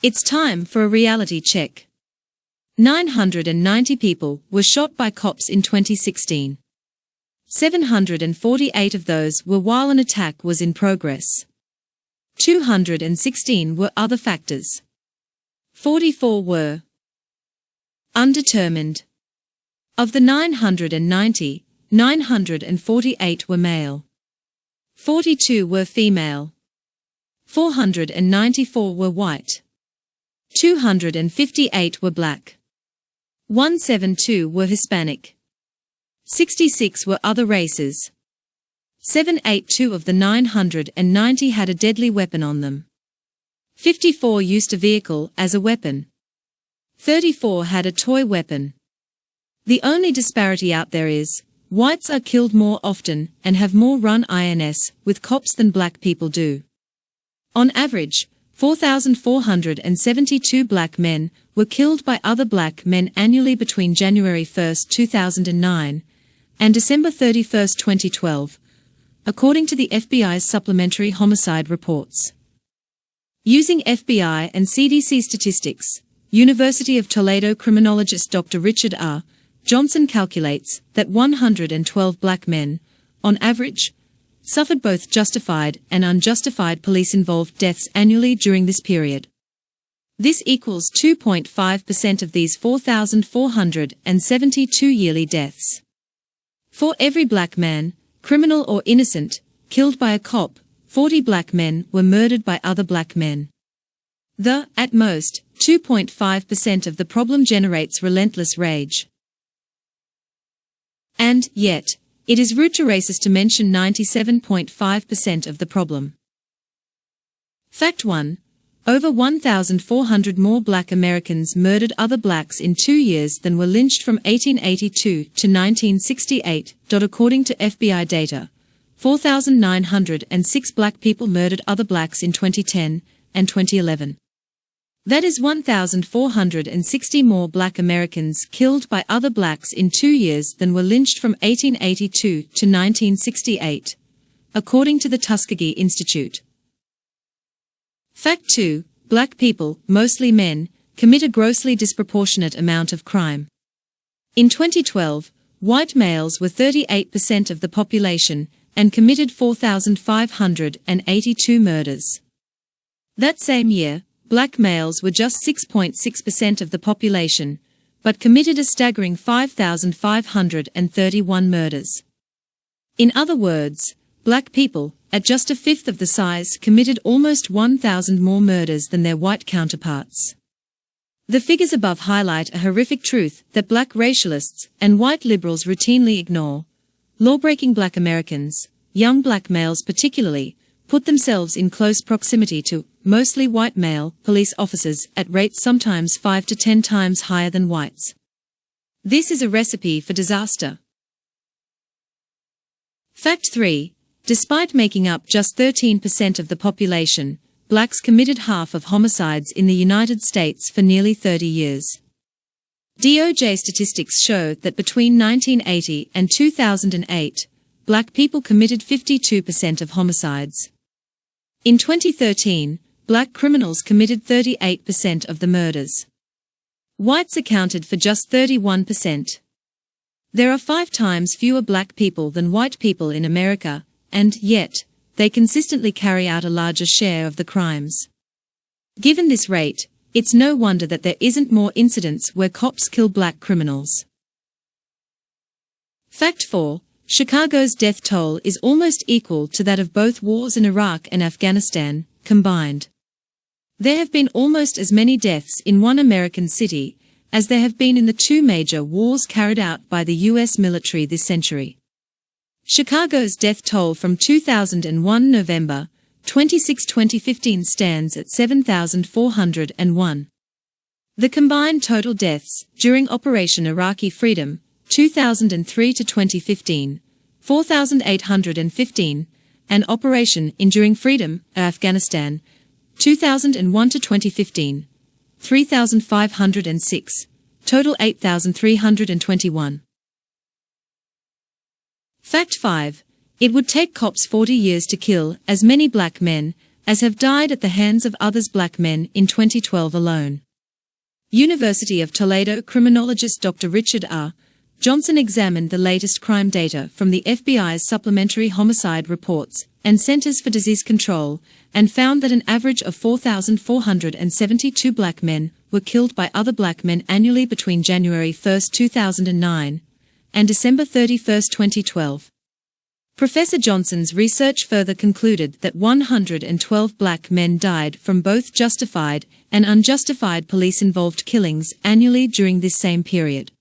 It's time for a reality check. 990 people were shot by cops in 2016. 748 of those were while an attack was in progress. 216 were other factors. 44 were undetermined. Of the 990, 948 were male. 42 were female. 494 were white. 258 were black. 172 were Hispanic. 66 were other races. 782 of the 990 had a deadly weapon on them. 54 used a vehicle as a weapon. 34 had a toy weapon. The only disparity out there is, whites are killed more often and have more run-ins with cops than black people do. On average, 4,472 black men were killed by other black men annually between January 1, 2009, and December 31, 2012, according to the FBI's supplementary homicide reports. Using FBI and CDC statistics, University of Toledo criminologist Dr. Richard R. Johnson calculates that 112 black men, on average, suffered both justified and unjustified police-involved deaths annually during this period. This equals 2.5% of these 4,472 yearly deaths. For every black man, criminal or innocent, killed by a cop, 40 black men were murdered by other black men. At most, 2.5% of the problem generates relentless rage. And, yet, it is rude to racists to mention 97.5% of the problem. Fact 1. Over 1,400 more black Americans murdered other blacks in 2 years than were lynched from 1882 to 1968. According to FBI data, 4,906 black people murdered other blacks in 2010 and 2011. That is 1,460 more black Americans killed by other blacks in 2 years than were lynched from 1882 to 1968, according to the Tuskegee Institute. Fact 2. Black people, mostly men, commit a grossly disproportionate amount of crime. In 2012, white males were 38% of the population and committed 4,582 murders. That same year, black males were just 6.6% of the population, but committed a staggering 5,531 murders. In other words, black people, at just a fifth of the size, committed almost 1,000 more murders than their white counterparts. The figures above highlight a horrific truth that black racialists and white liberals routinely ignore. Law-breaking black Americans, young black males particularly, put themselves in close proximity to mostly white male police officers at rates sometimes 5 to 10 times higher than whites. This is a recipe for disaster. Fact 3. Despite making up just 13% of the population, blacks committed half of homicides in the United States for nearly 30 years. DOJ statistics show that between 1980 and 2008, black people committed 52% of homicides. In 2013, black criminals committed 38% of the murders. Whites accounted for just 31%. There are 5 times fewer black people than white people in America, and yet, they consistently carry out a larger share of the crimes. Given this rate, it's no wonder that there isn't more incidents where cops kill black criminals. Fact 4. Chicago's death toll is almost equal to that of both wars in Iraq and Afghanistan, combined. There have been almost as many deaths in one American city as there have been in the 2 major wars carried out by the U.S. military this century. Chicago's death toll from 2001 November 26, 2015 stands at 7,401. The combined total deaths during Operation Iraqi Freedom 2003 to 2015, 4,815, and Operation Enduring Freedom, Afghanistan, 2001 to 2015, 3,506, total 8,321. Fact 5. It would take cops 40 years to kill as many black men as have died at the hands of others black men in 2012 alone. University of Toledo criminologist Dr. Richard R. Johnson examined the latest crime data from the FBI's supplementary homicide reports and Centers for Disease Control, and found that an average of 4,472 black men were killed by other black men annually between January 1, 2009, and December 31, 2012. Professor Johnson's research further concluded that 112 black men died from both justified and unjustified police-involved killings annually during this same period.